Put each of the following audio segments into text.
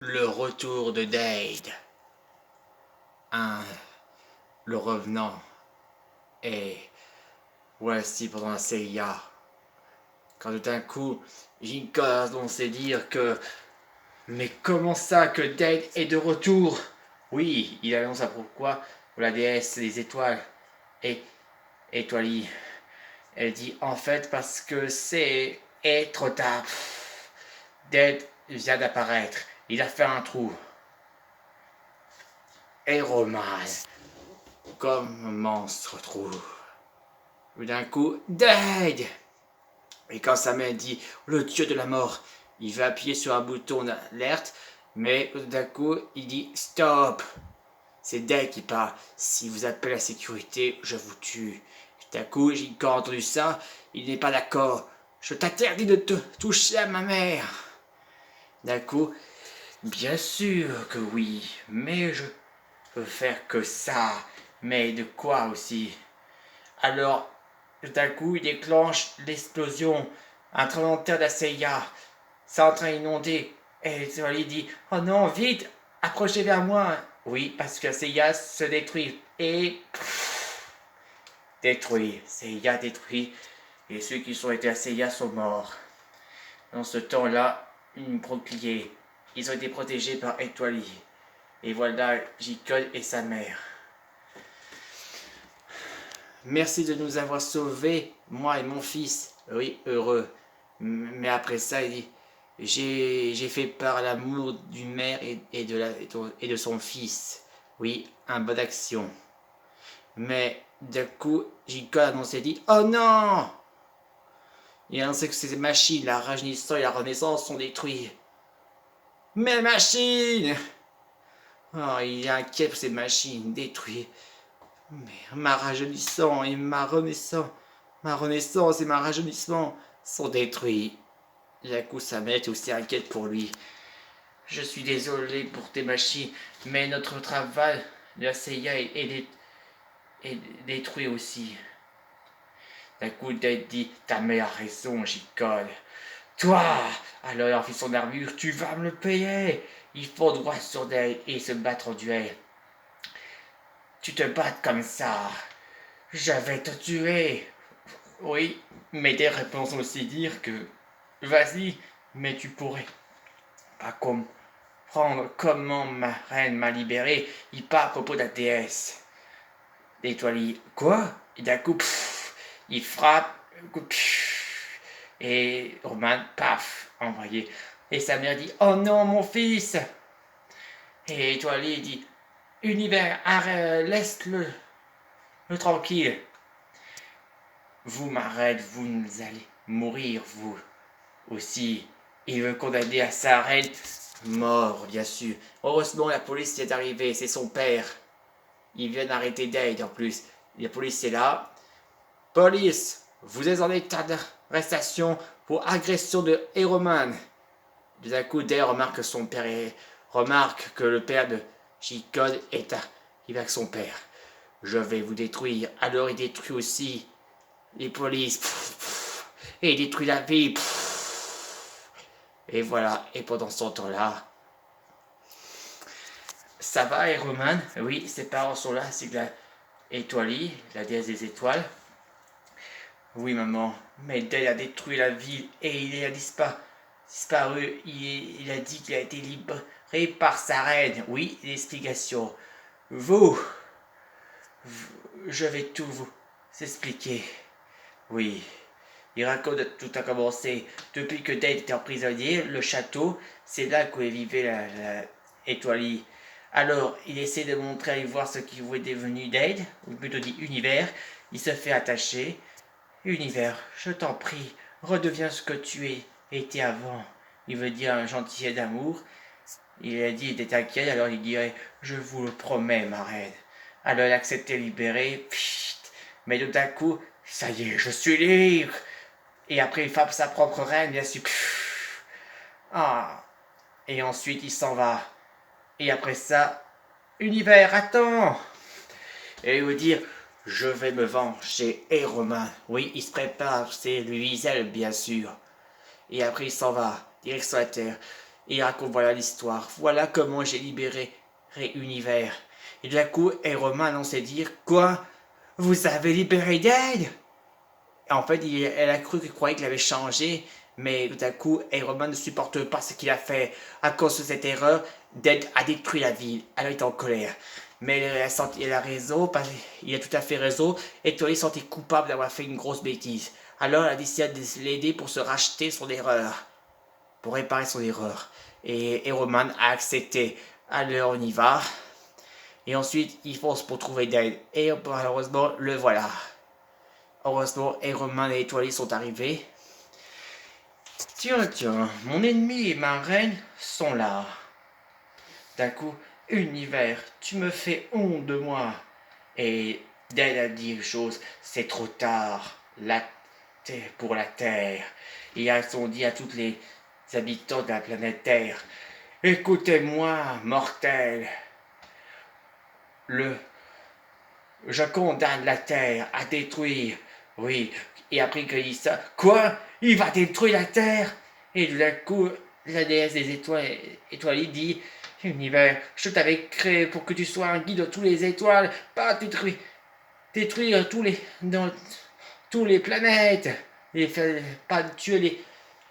Le retour de Dade. Le revenant. Et voici pendant la CIA. Quand tout d'un coup, Jinko a annoncé dire que... Mais comment ça que Dade est de retour? Oui, il annonce à pourquoi la déesse des étoiles et étoilie. Elle dit en fait parce que c'est... Et trop tard. Dade vient d'apparaître. Il a fait un trou. Et Roman, comment se retrouve? Tout d'un coup, Dade! Et quand sa mère dit le dieu de la mort, il va appuyer sur un bouton d'alerte, mais d'un coup, il dit stop! C'est Dade qui parle. Si vous appelez la sécurité, je vous tue. D'un coup, quand a entendu ça, il n'est pas d'accord. Je t'interdis de te toucher à ma mère. D'un coup, bien sûr que oui, mais je peux faire que ça. Mais de quoi aussi? Alors, tout à coup, il déclenche l'explosion. Un tremblement de terre de la CIA. C'est en train d'inonder. Et il dit oh non, vite, approchez vers moi. Oui, parce que la CIA se détruit. Et. Détruit. CIA détruit. Et ceux qui sont été à la CIA sont morts. Dans ce temps-là, une bouclier. Ils ont été protégés par Étoilie. Et voilà J-Code et sa mère. Merci de nous avoir sauvés, moi et mon fils. Oui, heureux. Mais après ça, il dit j'ai fait part à l'amour d'une mère et de son fils. Oui, un bonne action. Mais d'un coup, J-Code a annoncé dit oh non! Il a annoncé que ces machines, la rajeunissant et la renaissance, sont détruites. Mes machines! Oh, il est inquiet pour ces machines détruites. Mais ma rajeunissant et ma renaissance et ma rajeunissement sont détruits. D'un coup, sa mère est aussi inquiète pour lui. Je suis désolé pour tes machines, mais notre travail de la CIA est détruit aussi. D'un coup, Dade dit ta mère a raison, j'y colle. Toi, alors, fils son armure, tu vas me le payer. Il faut droit sur Dade et se battre en duel. Tu te battes comme ça. Je vais te tuer. Oui, mais des réponses aussi dire que vas-y, mais tu pourrais pas comprendre comment ma reine m'a libéré. Il part à propos de la déesse. L'étoile, quoi? Et d'un coup, il frappe, et Roman, paf, envoyé. Et sa mère dit oh non, mon fils! Et l'étoile dit univers, laisse-le tranquille. Vous, ma reine, vous allez mourir, vous aussi. Il veut condamner à sa reine mort, bien sûr. Heureusement, la police est arrivée, c'est son père. Il vient d'arrêter Dade en plus. La police est là. Police, vous êtes en état d'arrestation pour agression de Héroman. Tout d'un coup, Dade remarque que le père de J-Code est arrivé avec son père. Je vais vous détruire. Alors il détruit aussi les polices. Et il détruit la ville. Et voilà. Et pendant ce temps-là, ça va, Roman? Oui, ses parents sont là. C'est la Étoilie, la déesse des étoiles. Oui, maman. Mais Dale a détruit la ville et il a disparu. Il a dit qu'il a été libéré par sa reine. Oui, l'explication. Vous, je vais tout vous expliquer. Oui. Il raconte tout a commencé. Depuis que Dade était emprisonné, le château, c'est là qu'où vivait la Étoilie. Alors, il essaie de montrer à y voir ce qui est devenu Dade, ou plutôt dit univers. Il se fait attacher. Univers, je t'en prie, redeviens ce que tu étais avant. Il veut dire un gentillet d'amour. Il a dit il était inquiet, alors il dirait je vous le promets, ma reine. Alors il acceptait libéré. Mais tout à coup, ça y est, je suis libre. Et après, il frappe sa propre reine, bien sûr. Ah. Et ensuite, il s'en va. Et après ça, univers, attends. Et il veut dire je vais me venger. Et Romain, oui, il se prépare, c'est lui, bien sûr. Et après, il s'en va, direction la terre. il raconte voilà l'histoire, voilà comment j'ai libéré Univers. Et d'un coup, Roman on s'est dit, quoi? Vous avez libéré Dale? En fait, elle a cru qu'il croyait qu'il avait changé, mais tout à coup, Roman ne supporte pas ce qu'il a fait. À cause de cette erreur, Dale a détruit la ville. Elle est en colère. Mais elle a raison, il a tout à fait raison, et toi, il se sentait coupable d'avoir fait une grosse bêtise. Alors, elle a décidé de l'aider pour se racheter son erreur, pour réparer son erreur. Et Roman a accepté. Alors, on y va. Et ensuite, il fonce pour trouver Dale. Et malheureusement, le voilà. Heureusement, Roman et Étoilé sont arrivés. Tiens, mon ennemi et ma reine sont là. D'un coup, Univers, tu me fais honte de moi. Et Dale a dit une chose, c'est trop tard. Pour la Terre. Et elles ont dit à tous les habitants de la planète Terre, écoutez-moi, mortels. Je condamne la Terre à détruire. Oui, et après qu'il dit ça, quoi? Il va détruire la Terre? Et d'un coup, la déesse des étoiles dit, Univers, je t'avais créé pour que tu sois un guide de toutes les étoiles, pas détruire tous les planètes, et pas tuer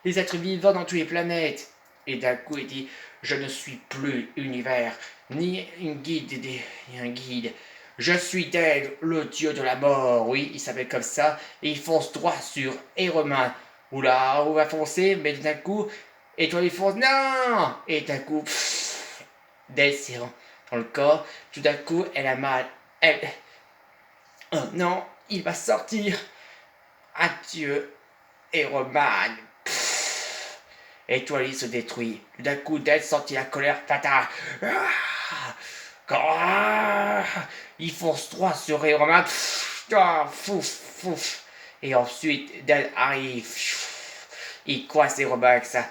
les êtres vivants dans toutes les planètes. Et d'un coup, il dit, je ne suis plus Univers, ni un guide. Je suis Dale, le dieu de la mort. Oui, il s'appelle comme ça. Et il fonce droit sur Roman. Oula, on va foncer, mais d'un coup, et toi il fonce, non. Et d'un coup, Dale s'est dans le corps. Tout d'un coup, elle a mal. Oh non, il va sortir. Adieu, Roman. Étoile se détruit. D'un coup, Dale sentit la colère fatale. Il fonce droit sur Roman. Et ensuite, Dale arrive. Il coince Roman avec sa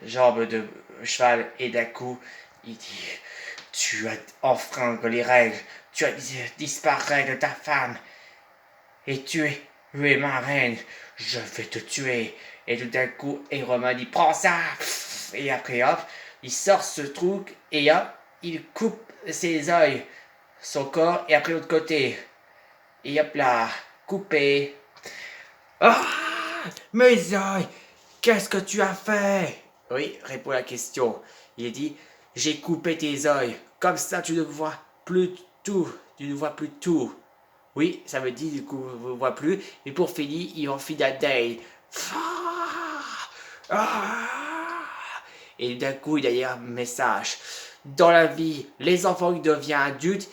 jambe de cheval. Et d'un coup, il dit, tu as enfreint les règles. Tu as disparu de ta femme. Et tu es ma reine. Je vais te tuer. Et tout d'un coup, Roman dit, prends ça. Et après, hop, il sort ce truc. Et hop, il coupe ses yeux, son corps, et après l'autre côté. Et hop là, coupé. Ah, mes yeux, qu'est-ce que tu as fait? Oui, répond la question. Il dit, j'ai coupé tes yeux. Comme ça, tu ne vois plus tout. Tu ne vois plus tout. Oui, ça veut dire du coup, vous ne voit plus. Et pour finir, il enfile à Dale. Et d'un coup, il y a un message. Dans la vie, les enfants qui deviennent adultes,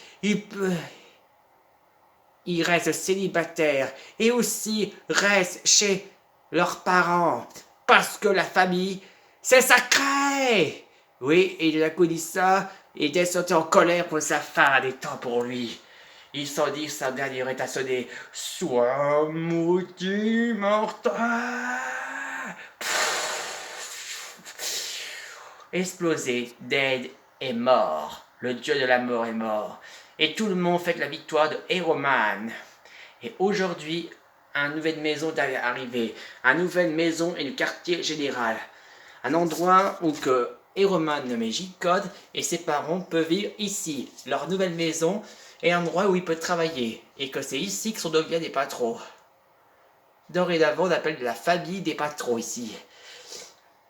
ils restent célibataires et aussi restent chez leurs parents. Parce que la famille, c'est sacré. Oui, et d'un coup, il dit ça. Et Dale sortait en colère pour sa femme des temps pour lui. Il s'en dit sa dernière est à sonner. Sois maudit mortel. Explosé, Dale est mort. Le dieu de la mort est mort. Et tout le monde fête la victoire de Roman. Et aujourd'hui, une nouvelle maison est arrivée. Une nouvelle maison est le quartier général. Un endroit où que Roman nommé J-Code et ses parents peuvent vivre ici. Leur nouvelle maison est un endroit où ils peuvent travailler. Et que c'est ici qu'ils deviennent des patrons. Dorénavant, on appelle la famille des patrons ici.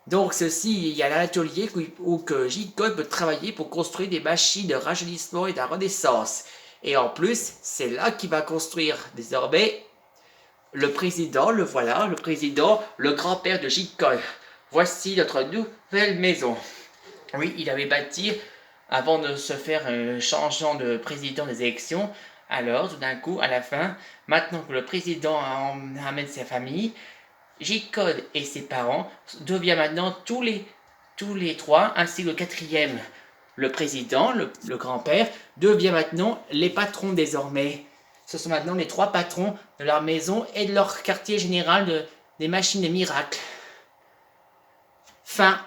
Donc ceci, il y a l'atelier où que J-Code peut travailler pour construire des machines de rajeunissement et de renaissance. Et en plus, c'est là qu'il va construire désormais le président, le voilà, le président, le grand-père de J-Code. Voici notre nouvelle maison. Oui, il avait bâti avant de se faire un changement de président des élections. Alors, tout d'un coup, à la fin, maintenant que le président amène sa famille, J-Code et ses parents deviennent maintenant tous les trois, ainsi que le quatrième, le président, le grand-père, devient maintenant les patrons désormais. Ce sont maintenant les trois patrons de leur maison et de leur quartier général des machines de miracles. Fin.